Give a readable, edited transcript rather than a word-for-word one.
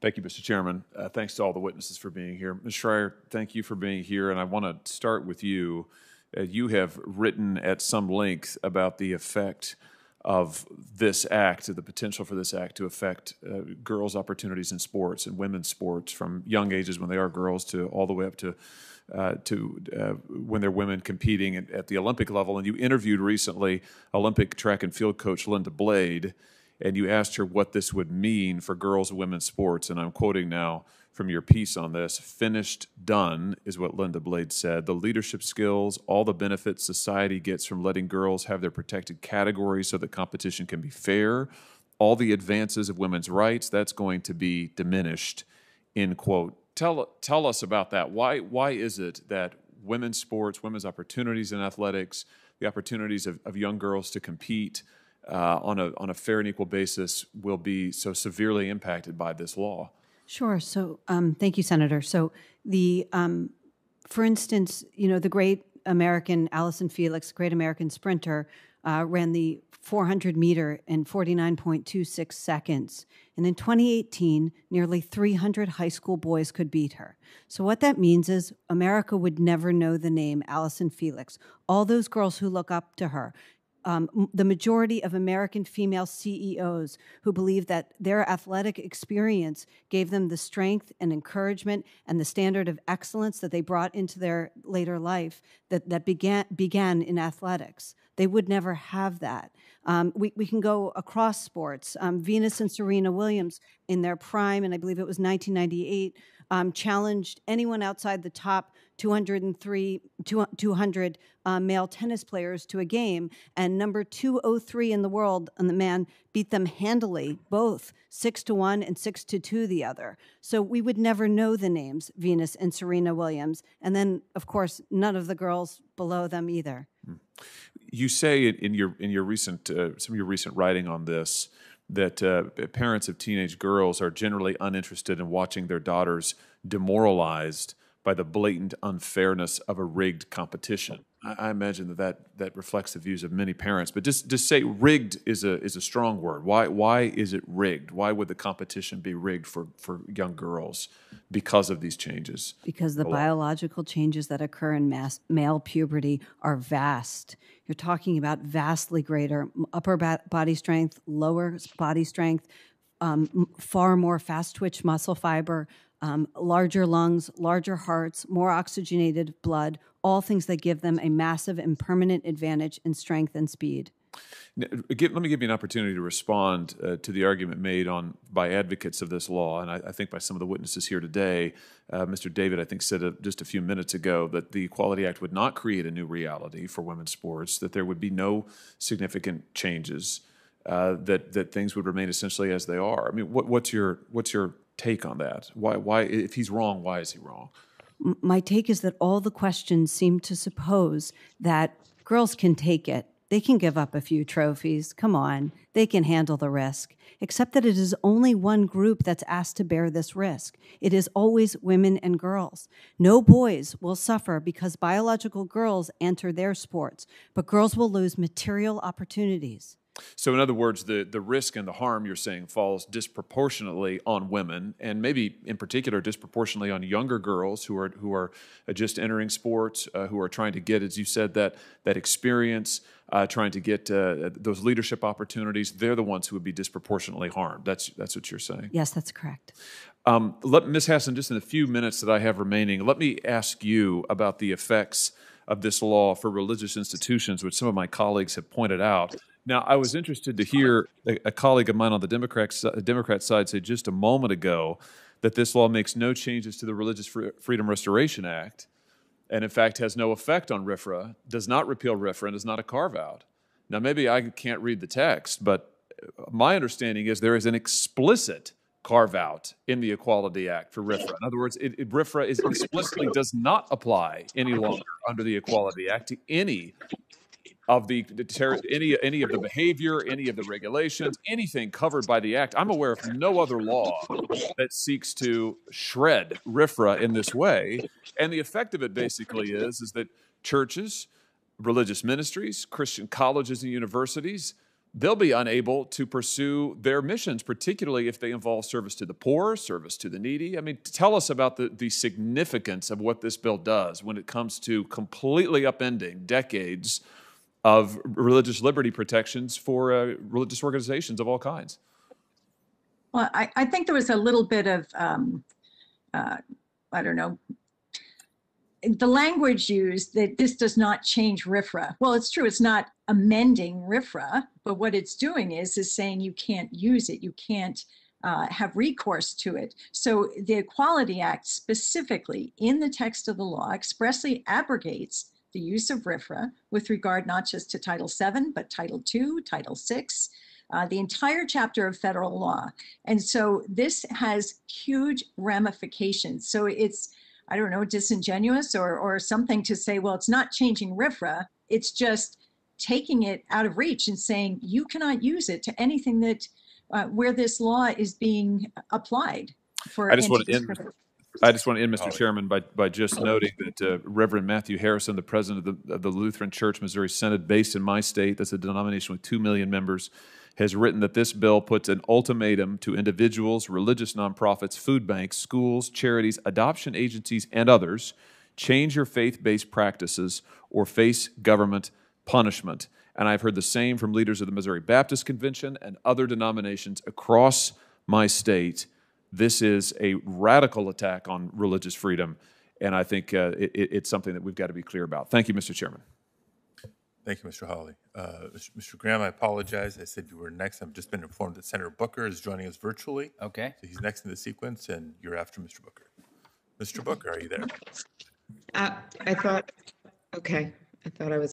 Thank you, Mr. Chairman. Thanks to all the witnesses for being here. Ms. Schreier, thank you for being here, and I want to start with you. You have written at some length about the effect of this act, the potential for this act to affect girls' opportunities in sports and women's sports from young ages when they are girls to all the way up to when they're women competing at the Olympic level. And you interviewed recently Olympic track and field coach Linda Blade, and you asked her what this would mean for girls and women's sports. And I'm quoting now from your piece on this: "Finished, done," is what Linda Blade said. "The leadership skills, all the benefits society gets from letting girls have their protected categories so that competition can be fair, all the advances of women's rights, that's going to be diminished," end quote. Tell us about that. Why is it that women's sports, women's opportunities in athletics, the opportunities of young girls to compete on a fair and equal basis will be so severely impacted by this law? Sure. So, thank you, Senator. So, for instance, the great American Allison Felix, great American sprinter, ran the 400 meter in 49.26 seconds. And in 2018, nearly 300 high school boys could beat her. So what that means is America would never know the name Allison Felix. All those girls who look up to her, the majority of American female CEOs who believe that their athletic experience gave them the strength and encouragement and the standard of excellence that they brought into their later life that began in athletics. They would never have that. We can go across sports. Venus and Serena Williams in their prime, and I believe it was 1998, challenged anyone outside the top 200 male tennis players to a game, and number 203 in the world, and the man beat them handily, both 6-1 and 6-2 the other. So we would never know the names Venus and Serena Williams, and then of course none of the girls below them either. You say in your recent some of your recent writing on this that parents of teenage girls are generally uninterested in watching their daughters demoralized by the blatant unfairness of a rigged competition. I imagine that reflects the views of many parents. But just say rigged is a strong word. Why is it rigged? Why would the competition be rigged for young girls because of these changes? Because the biological changes that occur in male puberty are vast. You're talking about vastly greater upper body strength, lower body strength, far more fast-twitch muscle fiber, larger lungs, larger hearts, more oxygenated blood, all things that give them a massive and permanent advantage in strength and speed. Let me give you an opportunity to respond to the argument made by advocates of this law, and I think by some of the witnesses here today. Mr. David, I think, said just a few minutes ago that the Equality Act would not create a new reality for women's sports, that there would be no significant changes, that things would remain essentially as they are. I mean, what's your take on that? Why, if he's wrong, why is he wrong? My take is that all the questions seem to suppose that girls can take it. They can give up a few trophies. Come on, they can handle the risk. Except that it is only one group that's asked to bear this risk. It is always women and girls. No boys will suffer because biological girls enter their sports, but girls will lose material opportunities. So in other words, the risk and the harm, you're saying, falls disproportionately on women, and maybe in particular disproportionately on younger girls who are just entering sports, who are trying to get, as you said, that experience, trying to get those leadership opportunities. They're the ones who would be disproportionately harmed. That's what you're saying. Yes, that's correct. Ms. Hassan, just in the few minutes that I have remaining, let me ask you about the effects of this law for religious institutions, which some of my colleagues have pointed out. Now, I was interested to hear a colleague of mine on the Democrat side say just a moment ago that this law makes no changes to the Religious Freedom Restoration Act, and in fact has no effect on RFRA, does not repeal RFRA, and is not a carve-out. Now, maybe I can't read the text, but my understanding is there is an explicit carve-out in the Equality Act for RFRA. In other words, RFRA explicitly does not apply any longer under the Equality Act to any of the any of the behavior, any of the regulations, anything covered by the Act. I'm aware of no other law that seeks to shred RFRA in this way. And the effect of it basically is that churches, religious ministries, Christian colleges and universities they'll be unable to pursue their missions, particularly if they involve service to the poor, service to the needy. I mean, tell us about the significance of what this bill does when it comes to completely upending decades of religious liberty protections for religious organizations of all kinds. Well, I think there was a little bit of, I don't know, the language used that this does not change RFRA. Well, it's true, it's not amending RFRA, but what it's doing is saying you can't use it, you can't have recourse to it. So the Equality Act specifically in the text of the law expressly abrogates the use of RFRA with regard not just to Title VII, but Title II, Title VI, the entire chapter of federal law. And so this has huge ramifications. So it's, I don't know, disingenuous or something to say, well, it's not changing RFRA. It's just taking it out of reach and saying you cannot use it to anything that where this law is being applied. For I just want to end, Mr. Chairman, by just noting that Reverend Matthew Harrison, the president of the Lutheran Church Missouri Synod, based in my state, that's a denomination with 2 million members, has written that this bill puts an ultimatum to individuals, religious nonprofits, food banks, schools, charities, adoption agencies, and others: change your faith-based practices or face government punishment. And I've heard the same from leaders of the Missouri Baptist Convention and other denominations across my state. This is a radical attack on religious freedom, and I think it's something that we've got to be clear about. Thank you, Mr. Chairman. Thank you, Mr. Hawley. Mr. Graham, I apologize. I said you were next. I've just been informed that Senator Booker is joining us virtually. Okay. So he's next in the sequence, and you're after Mr. Booker. Mr. Booker, are you there? I thought I was